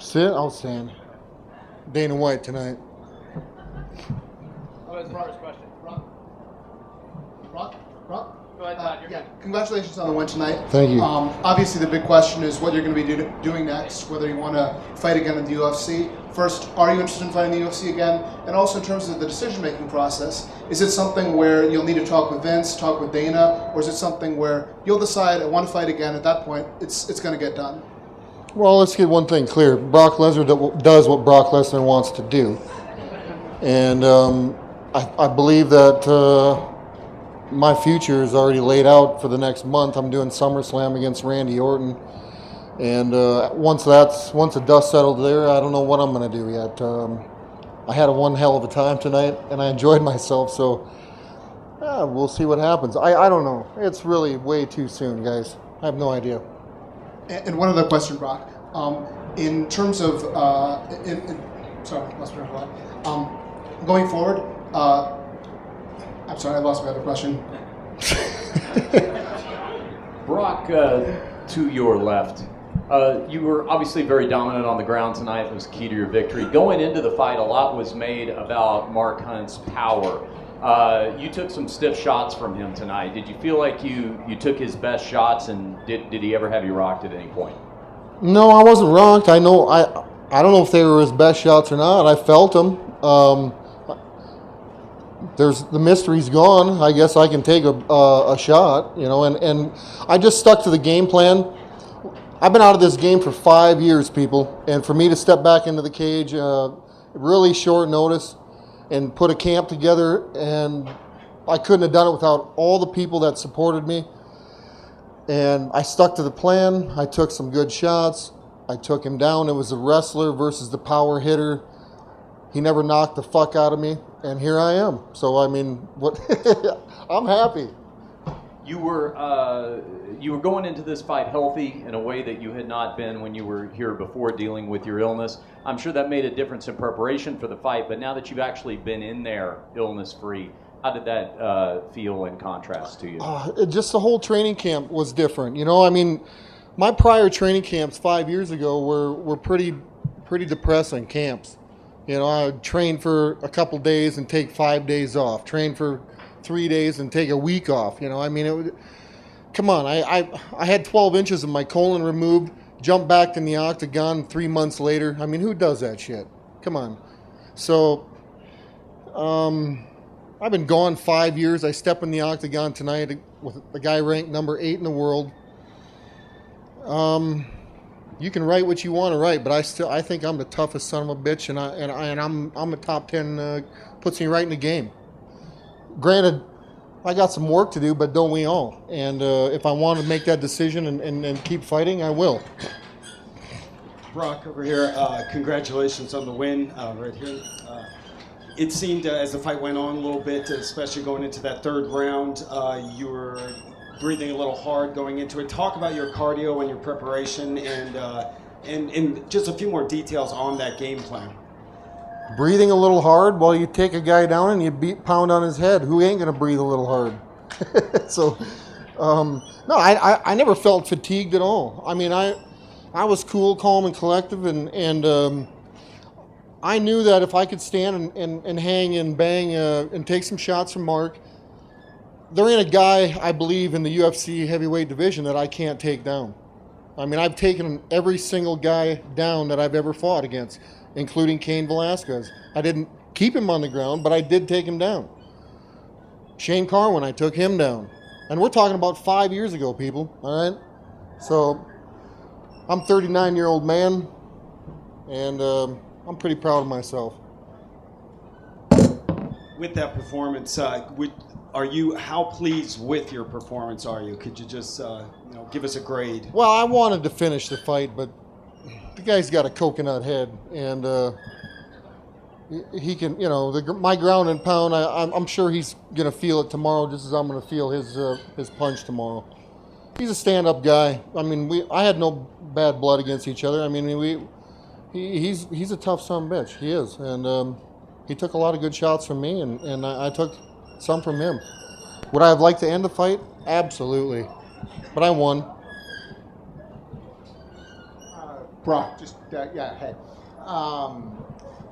Sit, I'll stand. Dana White tonight. Oh, that's Robert's question. Brock? Go ahead, Todd. Yeah, congratulations on the win tonight. Thank you. Obviously, the big question is what you're going to be doing next, whether you want to fight again in the UFC. First, are you interested in fighting the UFC again? And also in terms of the decision-making process, is it something where you'll need to talk with Vince, talk with Dana, or is it something where you'll decide, I want to fight again, at that point, it's going to get done? Well, let's get one thing clear. Brock Lesnar does what Brock Lesnar wants to do. And I believe that my future is already laid out for the next month. I'm doing SummerSlam against Randy Orton. And once the dust settled there, I don't know what I'm going to do yet. I had one hell of a time tonight, and I enjoyed myself. So we'll see what happens. I don't know. It's really way too soon, guys. I have no idea. And one other question, Brock. In terms of, sorry, lost my thought. Going forward, I'm sorry, I lost my other question. Brock, to your left, you were obviously very dominant on the ground tonight. It was key to your victory. Going into the fight, a lot was made about Mark Hunt's power. You took some stiff shots from him tonight. Did you feel like you took his best shots, and did he ever have you rocked at any point? No, I wasn't rocked. I don't know if they were his best shots or not. I felt them. The mystery's gone. I guess I can take a shot, and I just stuck to the game plan. I've been out of this game for 5 years, people, and for me to step back into the cage, really short notice, and put a camp together, and I couldn't have done it without all the people that supported me. And I stuck to the plan. I took some good shots. I took him down. It was the wrestler versus the power hitter. He never knocked the fuck out of me, and here I am. So, I mean, what? I'm happy. You were going into this fight healthy in a way that you had not been when you were here before dealing with your illness. I'm sure that made a difference in preparation for the fight, but now that you've actually been in there illness-free, how did that feel in contrast to you? Just the whole training camp was different. I mean, my prior training camps 5 years ago were pretty depressing camps. I would train for a couple days and take 5 days off. Train for 3 days and take a week off. I mean, come on. I had 12 inches of my colon removed, jumped back in the Octagon 3 months later. I mean, who does that shit? Come on. So, I've been gone 5 years. I step in the Octagon tonight with a guy ranked number 8 in the world. You can write what you want to write, but I think I'm the toughest son of a bitch, and I'm a top 10. Puts me right in the game. Granted, I got some work to do, but don't we all? And if I want to make that decision and keep fighting, I will. Brock over here, congratulations on the win right here. It seemed as the fight went on a little bit, especially going into that third round, you were breathing a little hard going into it. Talk about your cardio and your preparation and just a few more details on that game plan. Breathing a little hard? Well, you take a guy down and you pound on his head. Who ain't going to breathe a little hard? So, no, I never felt fatigued at all. I mean, I was cool, calm, and collective, and I knew that if I could stand and hang and bang and take some shots from Mark, there ain't a guy, I believe, in the UFC heavyweight division that I can't take down. I mean, I've taken every single guy down that I've ever fought against, including Cain Velasquez. I didn't keep him on the ground, but I did take him down. Shane Carwin, I took him down. And we're talking about 5 years ago, people, all right? So, I'm a 39-year-old man, and I'm pretty proud of myself. With that performance, how pleased with your performance are you? Could you just give us a grade? Well, I wanted to finish the fight, but the guy's got a coconut head, and he can, my ground and pound. I'm sure he's gonna feel it tomorrow, just as I'm gonna feel his punch tomorrow. He's a stand-up guy. I mean, I had no bad blood against each other. I mean, he's a tough son of a bitch. He is, and he took a lot of good shots from me, and I took some from him. Would I have liked to end the fight? Absolutely, but I won. Brock, just yeah, hey.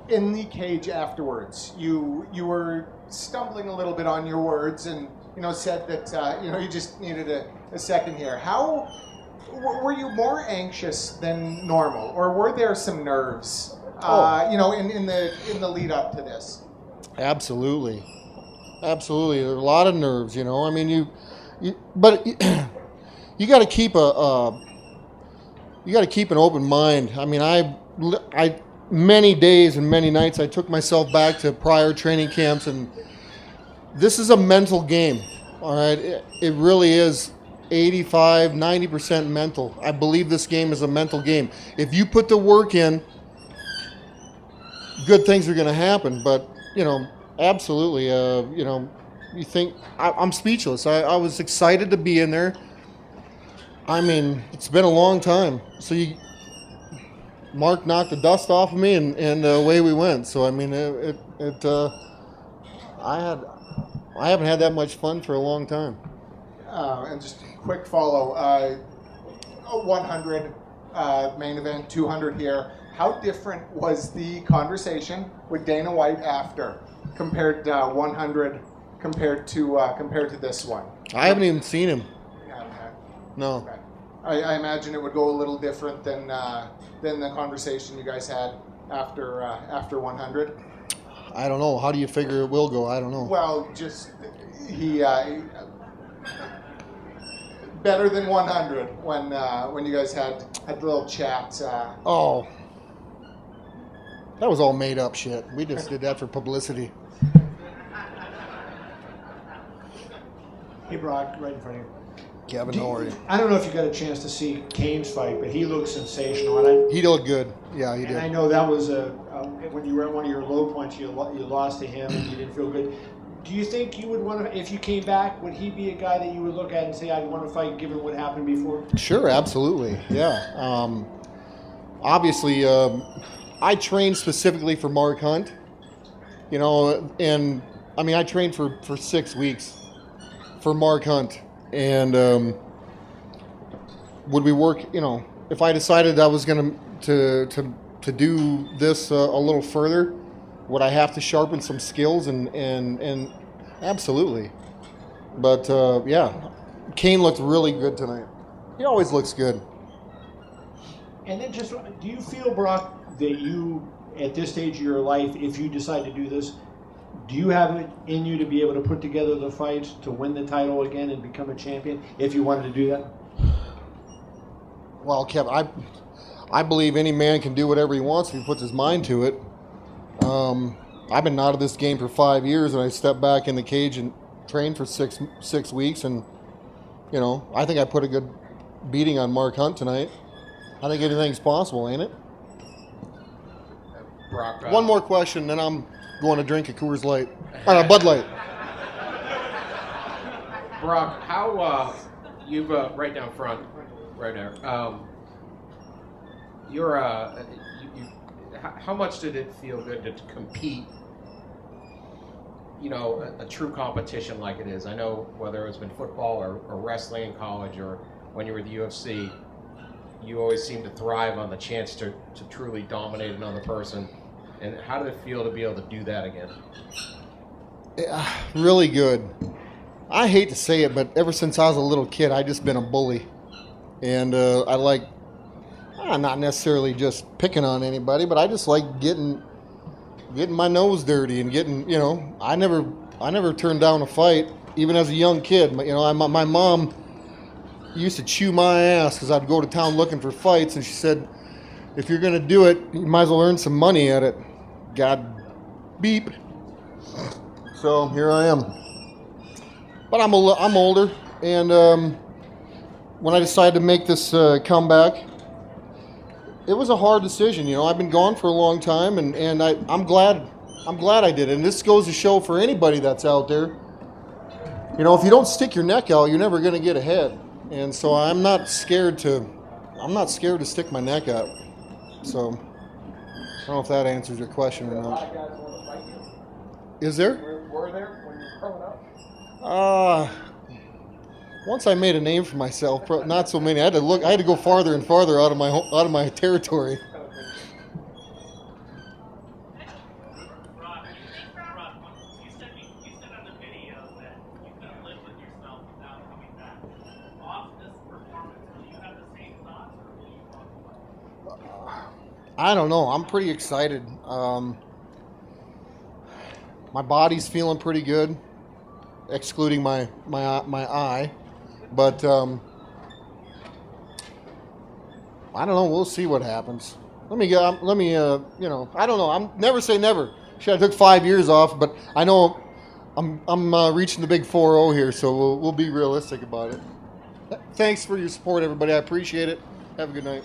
In the cage afterwards, you were stumbling a little bit on your words, and said that you just needed a second here. How were you more anxious than normal, or were there some nerves? In the lead up to this. Absolutely. There's a lot of nerves. I mean, but you got to keep an open mind. I mean, I many days and many nights I took myself back to prior training camps, and this is a mental game. All right, it really is 85-90% mental. I believe this game is a mental game. If you put the work in, good things are going to happen. But absolutely, you think I'm speechless. I was excited to be in there. I mean, it's been a long time. So Mark knocked the dust off of me, and away we went. So I mean, I haven't had that much fun for a long time. And just a quick follow, 100 main event, 200 here. How different was the conversation with Dana White after compared 100 compared to this one? I haven't even seen him. Yeah, No. okay. I imagine it would go a little different than the conversation you guys had after 100. I don't know. How do you figure it will go? I don't know. Well, just he better than 100 when you guys had the little chat. Oh, that was all made up shit. We just did that for publicity. Hey, Brock, right in front of you. Kevin, how are you? I don't know if you got a chance to see Kane's fight, but he looked sensational. And He looked good. Yeah, he did. I know that was when you were at one of your low points, you lost to him and you didn't feel good. Do you think you would want to, if you came back, would he be a guy that you would look at and say, I'd want to fight given what happened before? Sure, absolutely. Yeah. Obviously, I trained specifically for Mark Hunt, and I mean, I trained for 6 weeks for Mark Hunt. And would we work, if I decided I was going to do this a little further, would I have to sharpen some skills? And absolutely. But, yeah, Kane looked really good tonight. He always looks good. And then just, do you feel, Brock, that you, at this stage of your life, if you decide to do this, do you have it in you to be able to put together the fights to win the title again and become a champion if you wanted to do that? Well, Kev, I believe any man can do whatever he wants if he puts his mind to it. I've been out of this game for 5 years, and I stepped back in the cage and trained for six weeks, and I think I put a good beating on Mark Hunt tonight. I think anything's possible, ain't it? Brock, One more question, then I'm going to drink a Coors Light, Bud Light. Brock, how you've right down front, right there. How much did it feel good to compete? A true competition like it is. I know whether it's been football or wrestling in college or when you were at the UFC, you always seem to thrive on the chance to truly dominate another person. And how did it feel to be able to do that again? Really good. I hate to say it, but ever since I was a little kid, I just been a bully. And I like, not necessarily just picking on anybody, but I just like getting my nose dirty and getting, I never turned down a fight, even as a young kid. My mom used to chew my ass because I'd go to town looking for fights, and she said, if you're going to do it, you might as well earn some money at it. God beep. So here I am. But I'm older, and when I decided to make this comeback, it was a hard decision. I've been gone for a long time, and I'm glad I did it. And this goes to show for anybody that's out there, if you don't stick your neck out, you're never going to get ahead. And so I'm not scared to stick my neck out. So I don't know if that answers your question or not. A lot of guys want to fight you. Is there? Were there when you were growing up? once I made a name for myself, not so many. I had to go farther and farther out of my territory. I don't know. I'm pretty excited. My body's feeling pretty good, excluding my eye. But I don't know. We'll see what happens. I don't know. I'm never say never. Shit, I took 5 years off, but I know I'm reaching the big 4-0 here, so we'll be realistic about it. Thanks for your support, everybody. I appreciate it. Have a good night.